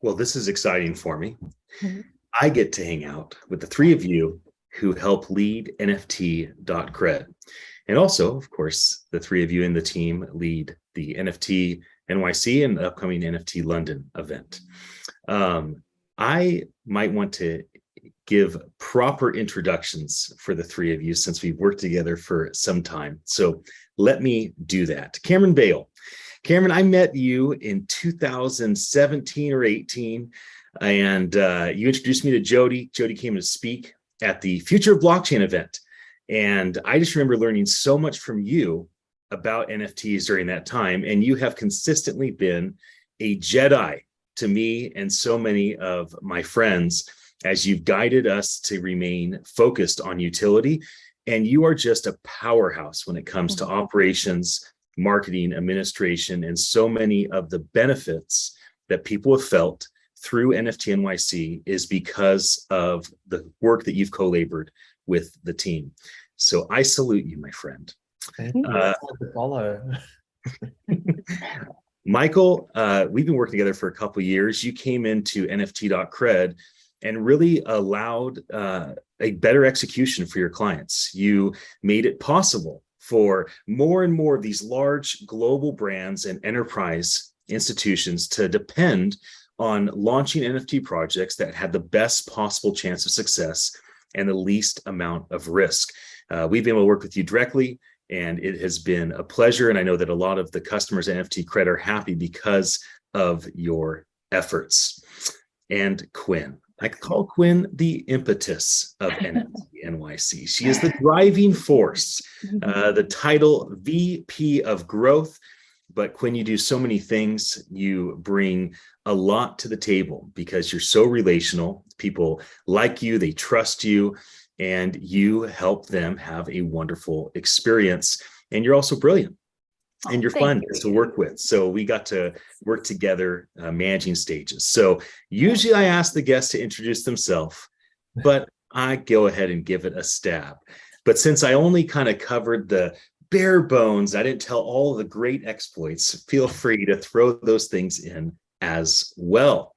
Well, this is exciting for me. I get to hang out with the three of you who help lead Nft.Kred. And also, of course, the three of you in the team lead the NFT NYC and the upcoming NFT London event. I might want to give proper introductions for the three of you since we've worked together for some time. So let me do that. Cameron Bale. Cameron, I met you in 2017 or 18, and you introduced me to Jody. Jody came to speak at the Future of Blockchain event. And I just remember learning so much from you about NFTs during that time. And you have consistently been a Jedi to me and so many of my friends as you've guided us to remain focused on utility. And you are just a powerhouse when it comes to operations, marketing, administration, and so many of the benefits that people have felt through NFT NYC is because of the work that you've co-labored with the team. So I salute you, my friend. Thank you. Hard to follow. Michael, we've been working together for a couple of years. You came into Nft.Kred and really allowed a better execution for your clients. You made it possible for more and more of these large global brands and enterprise institutions to depend on launching NFT projects that had the best possible chance of success and the least amount of risk. We've been able to work with you directly, and it has been a pleasure. And I know that a lot of the customers at Nft.Kred are happy because of your efforts. And Quinn, I call Quinn the impetus of NFT NYC. She is the driving force, the title VP of Growth. But Quinn, you do so many things. You bring a lot to the table because you're so relational. People like you, they trust you, and you help them have a wonderful experience. And you're also brilliant. And you're fun to work with. So we got to work together managing stages. So usually I ask the guests to introduce themselves, but I go ahead and give it a stab. But since I only kind of covered the bare bones, I didn't tell all the great exploits, feel free to throw those things in as well.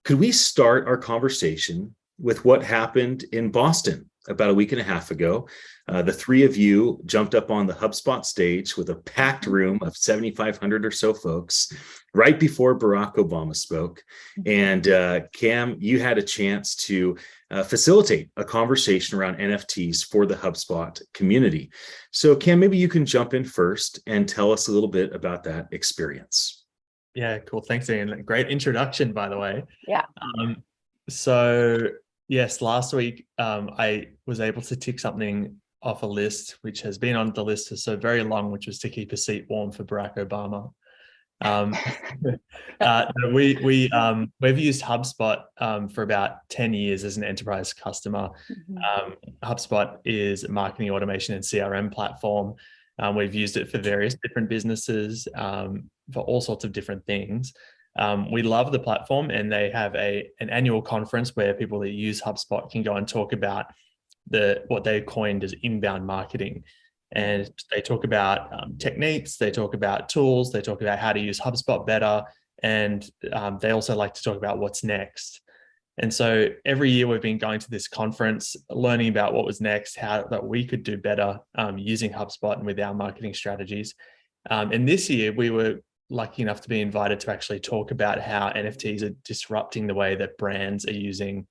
Could we start our conversation with what happened in Boston about a week and a half ago? The three of you jumped up on the HubSpot stage with a packed room of 7,500 or so folks right before Barack Obama spoke. And Cam, you had a chance to facilitate a conversation around NFTs for the HubSpot community. So Cam, maybe you can jump in first and tell us a little bit about that experience. Yeah, cool. Thanks, Ian. Great introduction, by the way. Yeah. So yes, last week I was able to tick something off a list, which has been on the list for so very long, which was to keep a seat warm for Barack Obama. We've used HubSpot for about 10 years as an enterprise customer. HubSpot is a marketing automation and CRM platform. We've used it for various different businesses, for all sorts of different things. We love the platform, and they have an annual conference where people that use HubSpot can go and talk about what they coined as inbound marketing. And they talk about techniques, they talk about tools, they talk about how to use HubSpot better. And they also like to talk about what's next. And so every year we've been going to this conference, learning about what was next, how that we could do better using HubSpot and with our marketing strategies. And this year we were lucky enough to be invited to actually talk about how NFTs are disrupting the way that brands are using,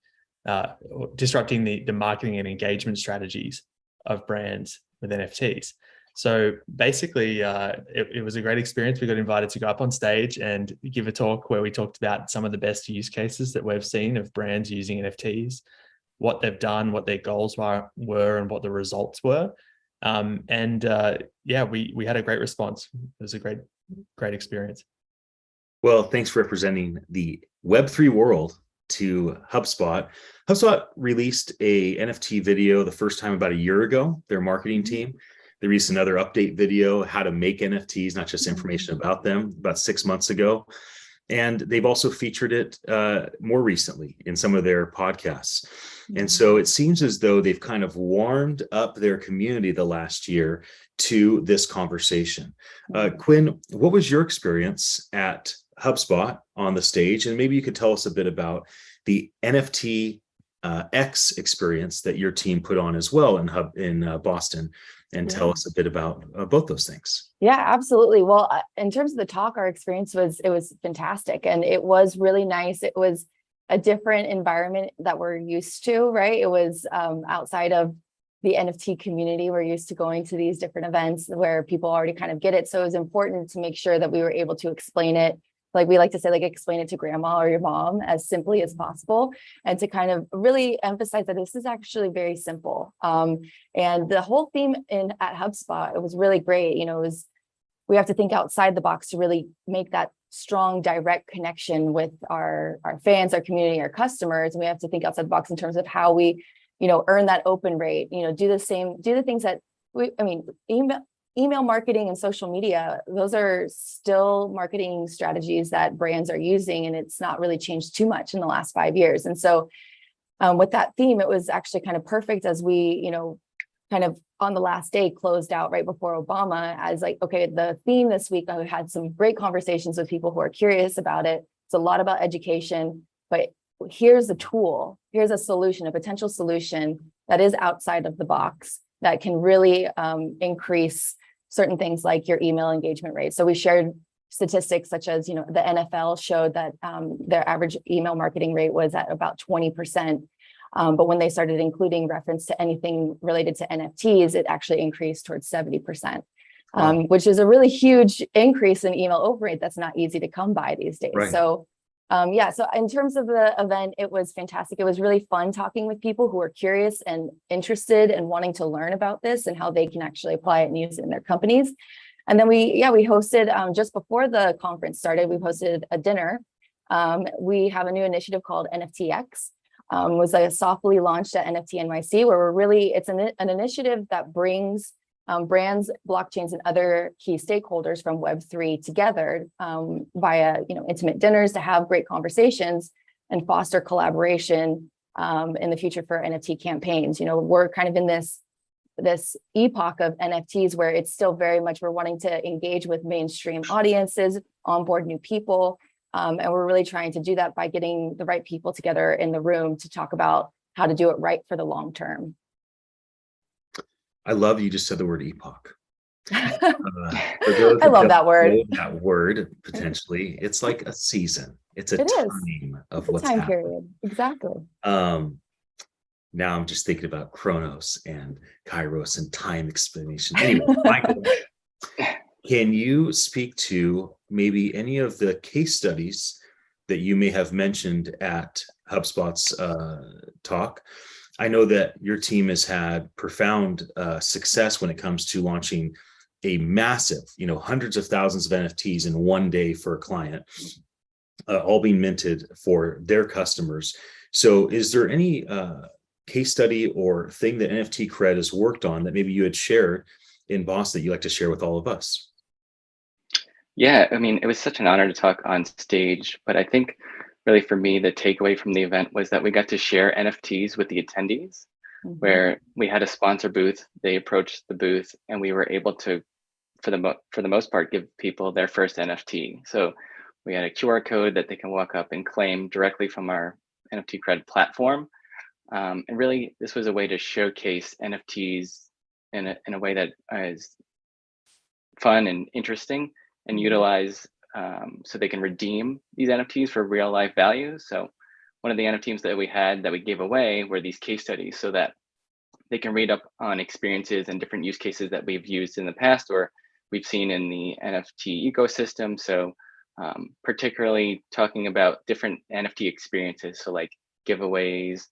disrupting the marketing and engagement strategies of brands with NFTs. So basically, it was a great experience. We got invited to go up on stage and give a talk where we talked about some of the best use cases that we've seen of brands using NFTs, what they've done, what their goals were, and what the results were. Yeah, we had a great response. It was a great experience. Well, thanks for representing the Web3 world to HubSpot. HubSpot released a NFT video the first time about a year ago, their marketing team. They released another update video, how to make NFTs, not just information about them, about 6 months ago. And they've also featured it more recently in some of their podcasts. And so it seems as though they've kind of warmed up their community the last year to this conversation. Quinn, what was your experience at HubSpot on the stage? And maybe you could tell us a bit about the NFT X experience that your team put on as well in Boston, and tell us a bit about both those things. Yeah, absolutely. Well, in terms of the talk, our experience was fantastic, and it was really nice. It was a different environment that we're used to, right? It was outside of the NFT community. We're used to going to these different events where people already kind of get it. So it was important to make sure that we were able to explain it, like we like to say, like explain it to grandma or your mom as simply as possible, and to kind of really emphasize that this is actually very simple. And the whole theme at HubSpot, it was really great. You know, we have to think outside the box to really make that strong, direct connection with our fans, our community, our customers. And we have to think outside the box in terms of how we, earn that open rate, do the things that email marketing and social media, those are still marketing strategies that brands are using, and it's not really changed too much in the last 5 years. And so with that theme, it was actually kind of perfect as we, kind of on the last day closed out right before Obama as like, okay, the theme this week, I had some great conversations with people who are curious about it. It's a lot about education, but here's a tool, here's a solution, a potential solution that is outside of the box that can really increase certain things like your email engagement rate. So we shared statistics such as, the NFL showed that their average email marketing rate was at about 20%. But when they started including reference to anything related to NFTs, it actually increased towards 70%, which is a really huge increase in email open rate. That's not easy to come by these days. Right. So so in terms of the event, it was fantastic. It was really fun talking with people who are curious and interested and wanting to learn about this and how they can actually apply it and use it in their companies. And then we hosted, just before the conference started, we hosted a dinner. We have a new initiative called NFTX. Was like softly launched at NFT NYC, where it's an initiative that brings brands, blockchains, and other key stakeholders from Web3 together via intimate dinners to have great conversations and foster collaboration in the future for NFT campaigns. We're kind of in this epoch of NFTs where it's still very much we're wanting to engage with mainstream audiences, onboard new people. And we're really trying to do that by getting the right people together in the room to talk about how to do it right for the long term. I love you just said the word epoch. I love that word. That word, potentially, it's like a season. It's a time of what's happening. Period. Exactly. Now I'm just thinking about Chronos and Kairos and time explanation. Anyway, Michael, can you speak to maybe any of the case studies that you may have mentioned at HubSpot's talk? I know that your team has had profound success when it comes to launching a massive, hundreds of thousands of NFTs in one day for a client, all being minted for their customers. So is there any case study or thing that Nft.Kred has worked on that maybe you had shared in Boston that you'd like to share with all of us? Yeah, it was such an honor to talk on stage, but I think really for me, the takeaway from the event was that we got to share NFTs with the attendees, where we had a sponsor booth. They approached the booth and we were able to, for the most part, give people their first NFT. So we had a QR code that they can walk up and claim directly from our Nft.Kred platform. And really, this was a way to showcase NFTs in a way that is fun and interesting, and utilize so they can redeem these NFTs for real life value. So one of the NFTs that we had that we gave away were these case studies so that they can read up on experiences and different use cases that we've used in the past or we've seen in the NFT ecosystem. So particularly talking about different NFT experiences. So like giveaways,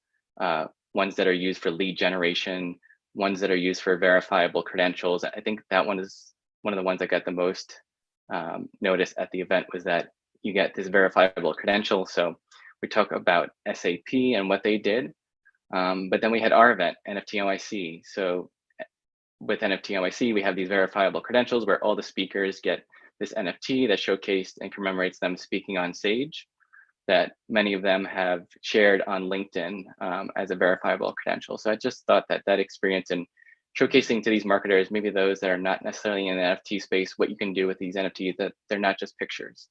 ones that are used for lead generation, ones that are used for verifiable credentials. I think that one is one of the ones that got the most notice at the event, was that you get this verifiable credential. So we talk about SAP and what they did, but then we had our event, NFT NYC. So with NFT NYC, we have these verifiable credentials where all the speakers get this NFT that showcased and commemorates them speaking on stage, that many of them have shared on LinkedIn as a verifiable credential. So I just thought that that experience and showcasing to these marketers, maybe those that are not necessarily in the NFT space, what you can do with these NFTs, that they're not just pictures.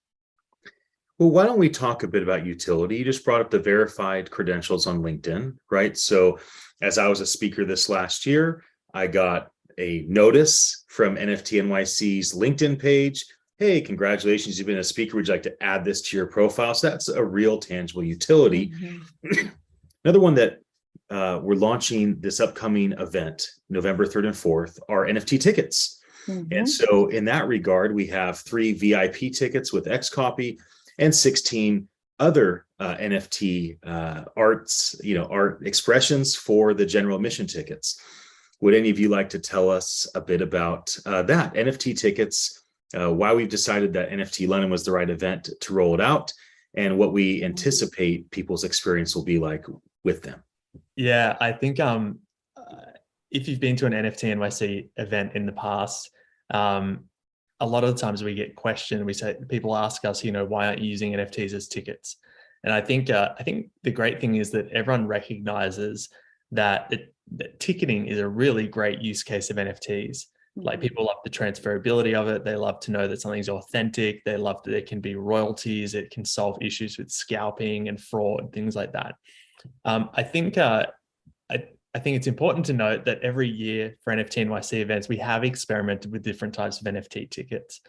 Well, why don't we talk a bit about utility? You just brought up the verified credentials on LinkedIn, right? So as I was a speaker this last year, I got a notice from NFT NYC's LinkedIn page. Hey, congratulations, you've been a speaker. Would you like to add this to your profile? So that's a real tangible utility. Mm-hmm. Another one that we're launching this upcoming event, November 3rd and 4th, are NFT tickets. Mm-hmm. And so in that regard, we have 3 VIP tickets with Xcopy and 16 other NFT art expressions for the general admission tickets. Would any of you like to tell us a bit about that? NFT tickets, why we've decided that Nft.London was the right event to roll it out, and what we anticipate people's experience will be like with them. Yeah, I think if you've been to an NFT NYC event in the past, a lot of the times we get questioned. People ask us, why aren't you using NFTs as tickets? And I think the great thing is that everyone recognizes that ticketing is a really great use case of NFTs. Like, people love the transferability of it. They love to know that something's authentic. They love that there can be royalties. It can solve issues with scalping and fraud and things like that. I think it's important to note that every year for NFT NYC events, we have experimented with different types of NFT tickets.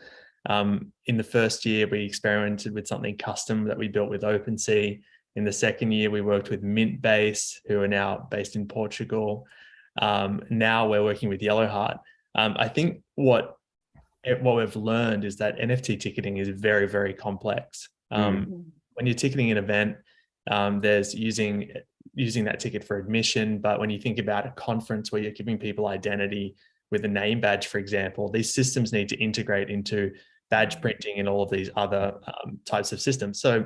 In the first year, we experimented with something custom that we built with OpenSea. In the second year, we worked with Mintbase, who are now based in Portugal. Now we're working with Yellowheart. I think what we've learned is that NFT ticketing is very, very complex. When you're ticketing an event, there's using that ticket for admission. But when you think about a conference where you're giving people identity with a name badge, for example, these systems need to integrate into badge printing and all of these other types of systems. So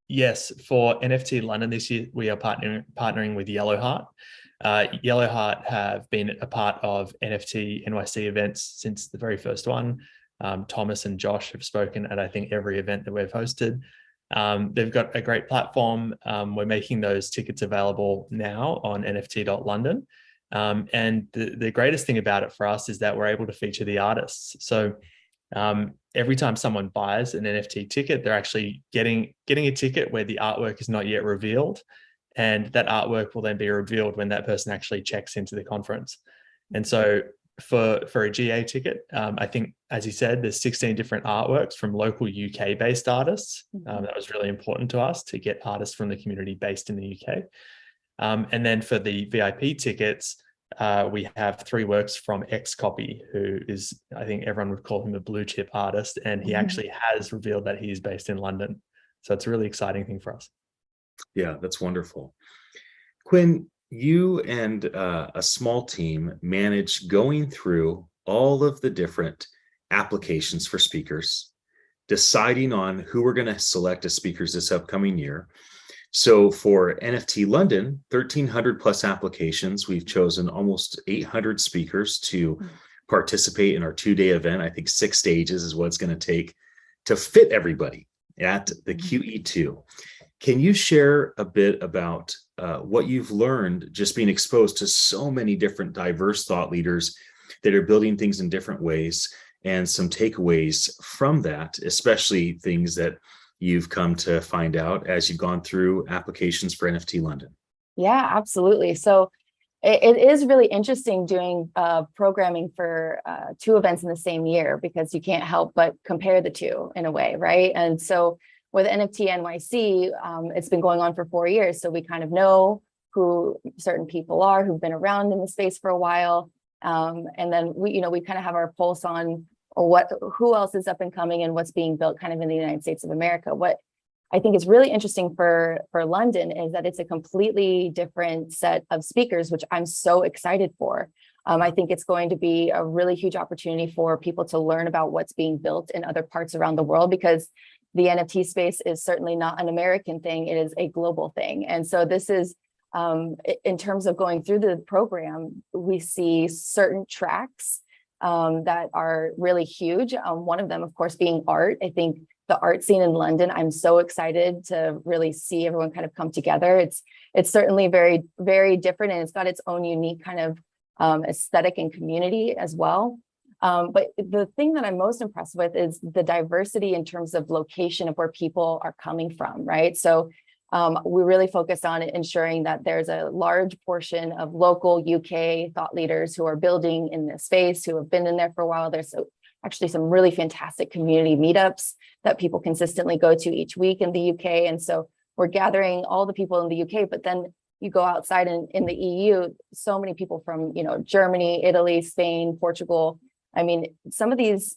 yes, for Nft.London this year, we are partnering with Yellowheart. Yellowheart have been a part of NFT NYC events since the very first one. Thomas and Josh have spoken at, I think, every event that we've hosted. They've got a great platform. We're making those tickets available now on Nft.London. And the greatest thing about it for us is that we're able to feature the artists. So every time someone buys an NFT ticket, they're actually getting a ticket where the artwork is not yet revealed. And that artwork will then be revealed when that person actually checks into the conference. And so for a GA ticket, I think, as you said, there's 16 different artworks from local UK-based artists. That was really important to us, to get artists from the community based in the UK. And then for the VIP tickets, we have 3 works from Xcopy, who is, I think everyone would call him a blue chip artist, and he actually has revealed that he is based in London. So it's a really exciting thing for us. Yeah, that's wonderful. Quinn, you and a small team manage going through all of the different applications for speakers, deciding on who we're going to select as speakers this upcoming year. So for Nft.London, 1,300 plus applications. We've chosen almost 800 speakers to participate in our 2-day event. I think 6 stages is what it's going to take to fit everybody at the QE2. Can you share a bit about what you've learned just being exposed to so many different diverse thought leaders that are building things in different ways, and some takeaways from that, especially things that you've come to find out as you've gone through applications for Nft.London? Yeah, absolutely. So it is really interesting doing programming for 2 events in the same year, because you can't help but compare the 2 in a way, right? And so with NFT NYC, it's been going on for 4 years. So we kind of know who certain people are who've been around in the space for a while. And then we kind of have our pulse on who else is up and coming and what's being built kind of in the United States of America. What I think is really interesting for London is that it's a completely different set of speakers, which I'm so excited for. I think it's going to be a really huge opportunity for people to learn about what's being built in other parts around the world, because the NFT space is certainly not an American thing. It is a global thing. And so this is In terms of going through the program, we see certain tracks that are really huge. One of them, of course, being art. I think the art scene in London, I'm so excited to really see everyone kind of come together. It's certainly very, very different, and it's got its own unique kind of aesthetic and community as well. But the thing that I'm most impressed with is the diversity in terms of location of where people are coming from, right? So we really focus on ensuring that there's a large portion of local UK thought leaders who are building in this space, who have been in there for a while. There's actually some really fantastic community meetups that people consistently go to each week in the UK. And so we're gathering all the people in the UK, but then you go outside in the EU, so many people from, Germany, Italy, Spain, Portugal. I mean, some of these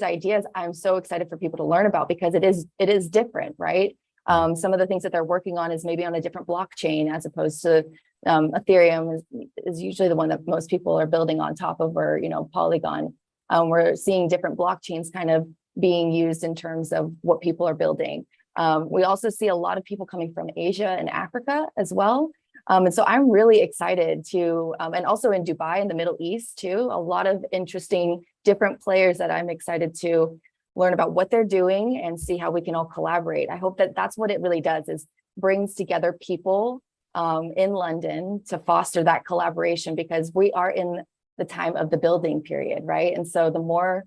ideas I'm so excited for people to learn about, because it is different, right? Some of the things that they're working on is maybe on a different blockchain, as opposed to Ethereum is usually the one that most people are building on top of, or Polygon. We're seeing different blockchains kind of being used in terms of what people are building. We also see a lot of people coming from Asia and Africa as well. And so I'm really excited to, and also in Dubai and the Middle East too, a lot of interesting different players that I'm excited to learn about what they're doing and see how we can all collaborate. I hope that that's what it really does, is brings together people in London to foster that collaboration, because we are in the time of the building period, right? And so the more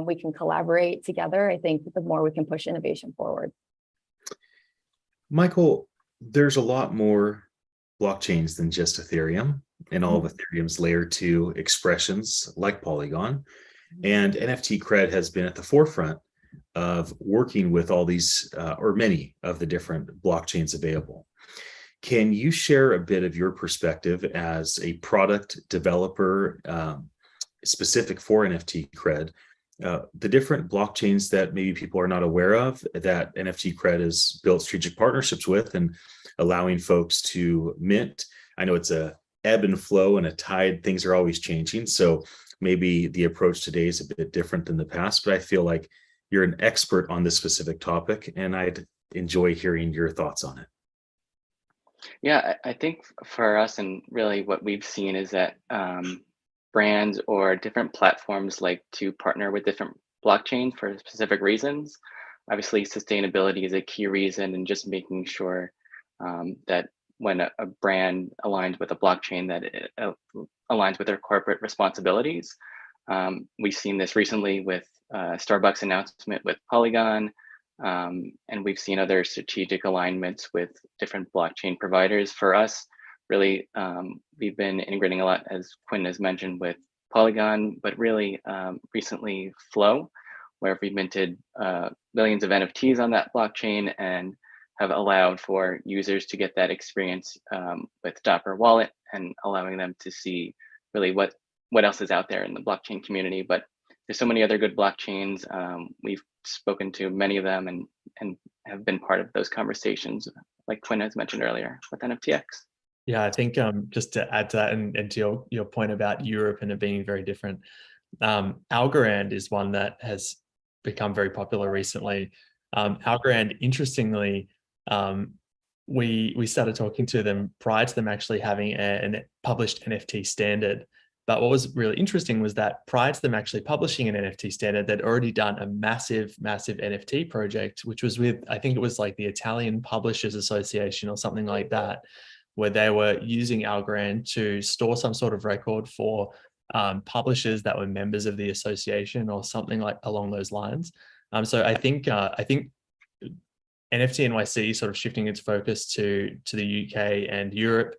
we can collaborate together, I think the more we can push innovation forward. Michael, there's a lot more blockchains than just Ethereum, and all of Ethereum's layer 2 expressions like Polygon. And Nft.Kred has been at the forefront of working with all these, or many of the different blockchains available. Can you share a bit of your perspective as a product developer specific for Nft.Kred, the different blockchains that maybe people are not aware of that Nft.Kred has built strategic partnerships with, and allowing folks to mint? I know it's a ebb and flow and a tide, things are always changing. So maybe the approach today is a bit different than the past, but I feel like you're an expert on this specific topic, and I'd enjoy hearing your thoughts on it. Yeah, I think for us, and really what we've seen, is that brands or different platforms like to partner with different blockchains for specific reasons. Obviously, sustainability is a key reason, and just making sure that when a brand aligns with a blockchain, that it aligns with their corporate responsibilities. We've seen this recently with Starbucks announcement with Polygon, and we've seen other strategic alignments with different blockchain providers. For us, really, we've been integrating a lot, as Quinn has mentioned, with Polygon, but really recently Flow, where we minted millions of NFTs on that blockchain and have allowed for users to get that experience with Dapper Wallet, and allowing them to see really what else is out there in the blockchain community. But there's so many other good blockchains. We've spoken to many of them and have been part of those conversations, like Quinn has mentioned earlier with NFTX. Yeah, I think just to add to that, and to your point about Europe and it being very different, Algorand is one that has become very popular recently. Algorand, interestingly, we started talking to them prior to them actually having a published NFT standard. But what was really interesting was that prior to them actually publishing an NFT standard, they'd already done a massive NFT project, which was with, I think it was like the Italian Publishers Association or something like that, where they were using Algorand to store some sort of record for publishers that were members of the association or something like along those lines. So I think NFT NYC sort of shifting its focus to the UK and Europe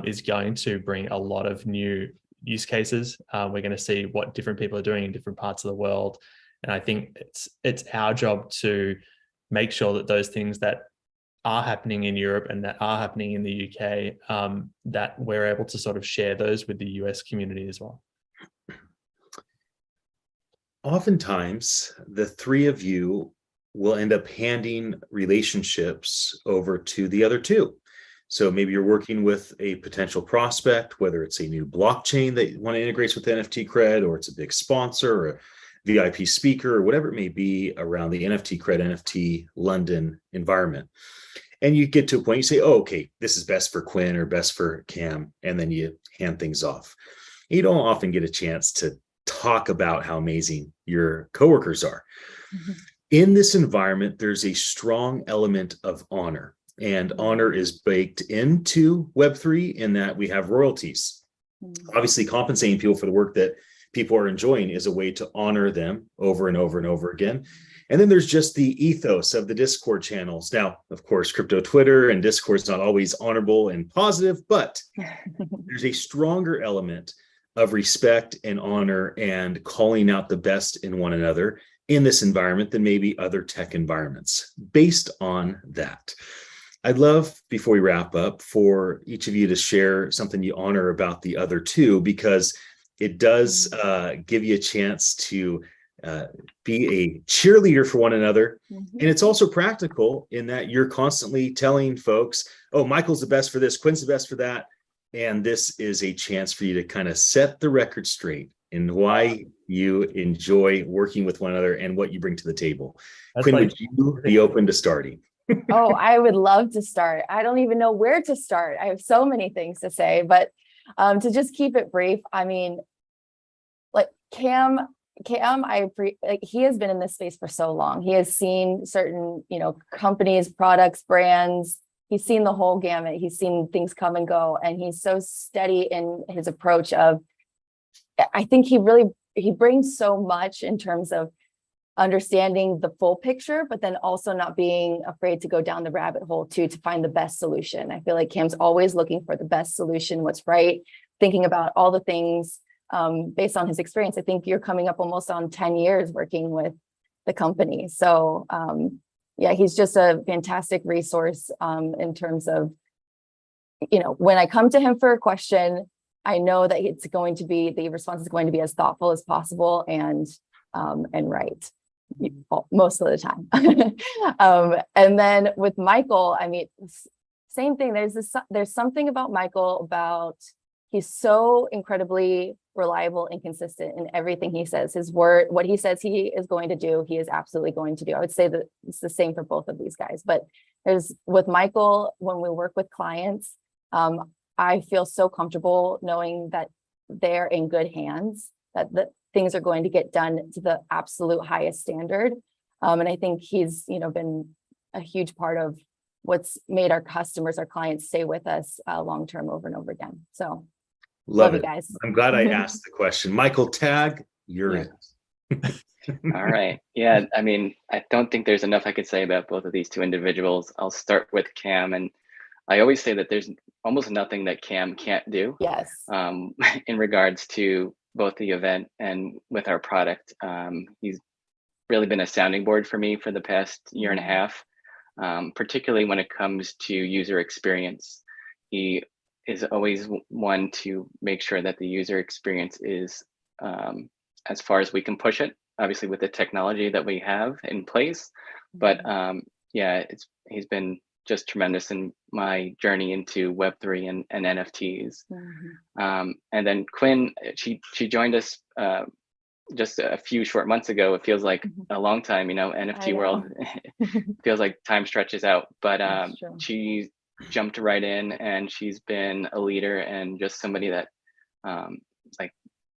is going to bring a lot of new use cases. We're going to see what different people are doing in different parts of the world. And I think it's our job to make sure that those things that are happening in Europe and that are happening in the UK, that we're able to sort of share those with the US community as well. Oftentimes, the three of you will end up handing relationships over to the other two. So maybe you're working with a potential prospect, whether it's a new blockchain that you want to integrate with Nft.Kred, or it's a big sponsor or a VIP speaker, or whatever it may be around the Nft.Kred, Nft.London environment. And you get to a point, you say, oh, okay, this is best for Quinn or best for Cam. And then you hand things off. You don't often get a chance to talk about how amazing your coworkers are. Mm-hmm. In this environment, there's a strong element of honor, and honor is baked into Web3 in that we have royalties. Mm-hmm. Obviously, compensating people for the work that people are enjoying is a way to honor them over and over and over again. And then there's just the ethos of the Discord channels. Now, of course, crypto Twitter and Discord is not always honorable and positive, but there's a stronger element of respect and honor and calling out the best in one another in this environment than maybe other tech environments. Based on that, I'd love, before we wrap up, for each of you to share something you honor about the other two, because it does give you a chance to be a cheerleader for one another. Mm-hmm. And it's also practical in that you're constantly telling folks, oh, Michael's the best for this, Quinn's the best for that. And this is a chance for you to kind of set the record straight in why you enjoy working with one another and what you bring to the table. That's Quinn, would you be open to starting? Oh, I would love to start. I don't even know where to start. I have so many things to say, but to just keep it brief, I mean, like Cam, he has been in this space for so long. He has seen certain, companies, products, brands. He's seen the whole gamut. He's seen things come and go, and he's so steady in his approach of, I think he brings so much in terms of understanding the full picture, but then also not being afraid to go down the rabbit hole too, to find the best solution. I feel like Cam's always looking for the best solution, what's right, thinking about all the things based on his experience. I think you're coming up almost on 10 years working with the company. So yeah, he's just a fantastic resource in terms of, when I come to him for a question, I know that the response is going to be as thoughtful as possible and right most of the time. And then with Michael, I mean, same thing. There's something about Michael about he's so incredibly reliable and consistent in everything he says. His word, what he says he is going to do, he is absolutely going to do. I would say that it's the same for both of these guys. But with Michael, when we work with clients, I feel so comfortable knowing that they're in good hands, that the things are going to get done to the absolute highest standard. And I think he's, been a huge part of what's made our customers, our clients stay with us long-term over and over again. So love you guys. I'm glad I asked the question. Michael, tag, you're in. All right. Yeah. I mean, I don't think there's enough I could say about both of these two individuals. I'll start with Cam, and I always say that there's almost nothing that Cam can't do. Yes. In regards to both the event and with our product. He's really been a sounding board for me for the past year and a half, particularly when it comes to user experience. He is always one to make sure that the user experience is as far as we can push it, obviously with the technology that we have in place. But yeah, he's been just tremendous in my journey into Web3 and NFTs. Mm-hmm. And then Quinn, she joined us just a few short months ago. It feels like a long time, NFT world feels like time stretches out, but she jumped right in, and she's been a leader and just somebody that like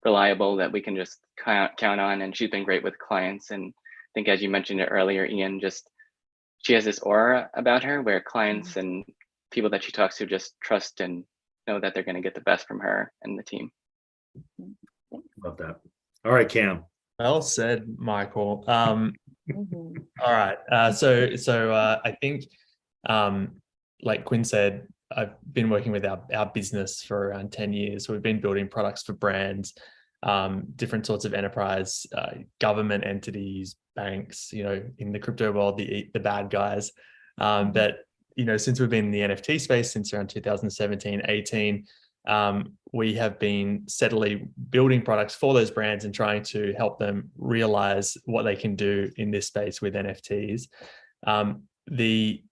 reliable, that we can just count on. And she's been great with clients. And I think, as you mentioned it earlier, Ian, she has this aura about her where clients and people that she talks to just trust and know that they're going to get the best from her and the team. Love that. All right, Cam. Well said, Michael. All right. So I think, like Quinn said, I've been working with our business for around 10 years. We've been building products for brands, different sorts of enterprise, government entities, banks, in the crypto world, the bad guys. But, since we've been in the NFT space since around 2017, 18, we have been steadily building products for those brands and trying to help them realize what they can do in this space with NFTs. The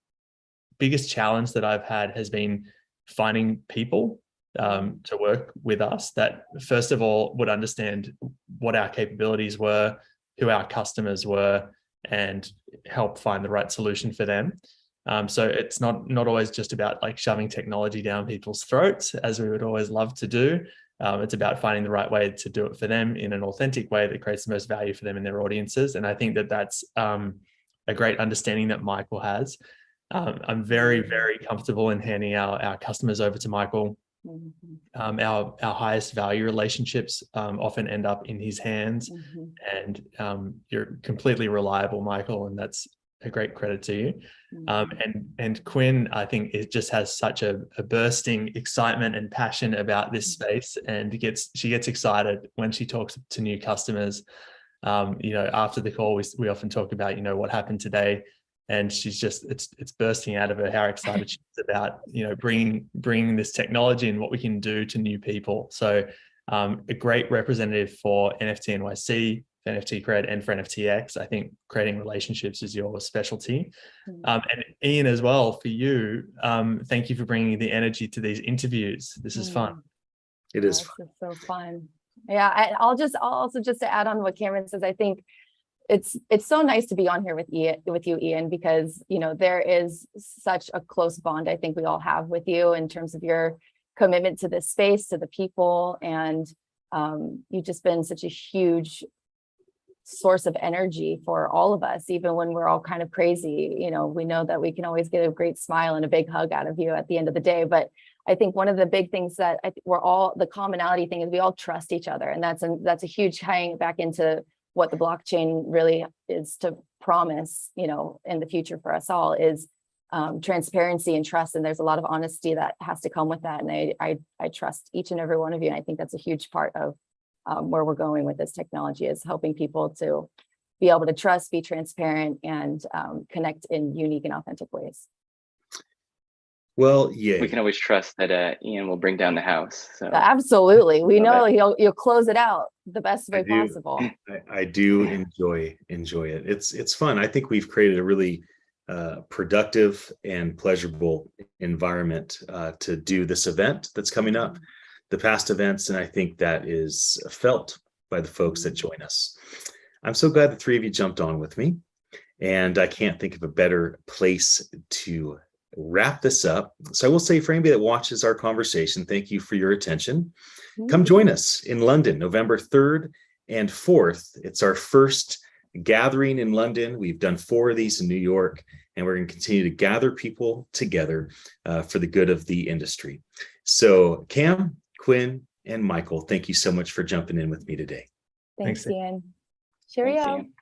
biggest challenge that I've had has been finding people to work with us that, first of all, would understand what our capabilities were, who our customers were, and help find the right solution for them. So it's not always just about like shoving technology down people's throats, as we would always love to do. It's about finding the right way to do it for them in an authentic way that creates the most value for them and their audiences. And I think that that's a great understanding that Michael has. I'm very, very comfortable in handing our customers over to Michael. Our highest value relationships often end up in his hands, and you're completely reliable, Michael, and that's a great credit to you. And Quinn, I think it just has such a bursting excitement and passion about this space, and she gets excited when she talks to new customers. After the call, we often talk about, what happened today, and she's just, it's bursting out of her how excited she is about, bringing this technology and what we can do to new people. So a great representative for NFT NYC, Nft.Kred, and for NFTX. I think creating relationships is your specialty. And Ian, as well, for you, thank you for bringing the energy to these interviews. This is fun. It is fun. It's so fun. Yeah, I'll also just to add on what Cameron says, I think it's so nice to be on here with you, Ian, because there is such a close bond I think we all have with you in terms of your commitment to this space, to the people, and you've just been such a huge source of energy for all of us, even when we're all kind of crazy. We know that we can always get a great smile and a big hug out of you at the end of the day. But I think one of the big things that the commonality thing is we all trust each other. And that's a huge tying back into what the blockchain really is to promise, in the future for us all is transparency and trust. And there's a lot of honesty that has to come with that. And I trust each and every one of you. And I think that's a huge part of where we're going with this technology, is helping people to be able to trust, be transparent, and connect in unique and authentic ways. Well, yeah, we can always trust that Ian will bring down the house. So absolutely, we know you'll close it out the best way possible. I do enjoy it. It's fun. I think we've created a really productive and pleasurable environment to do this event that's coming up, the past events, and I think that is felt by the folks that join us. I'm so glad the three of you jumped on with me, and I can't think of a better place to wrap this up. So I will say, for anybody that watches our conversation, thank you for your attention. Come join us in London, November 3rd and 4th. It's our first gathering in London. We've done 4 of these in New York, and we're going to continue to gather people together for the good of the industry. So Cam, Quinn, and Michael, thank you so much for jumping in with me today. Thanks, Ian. Cheerio. Thanks, Ian.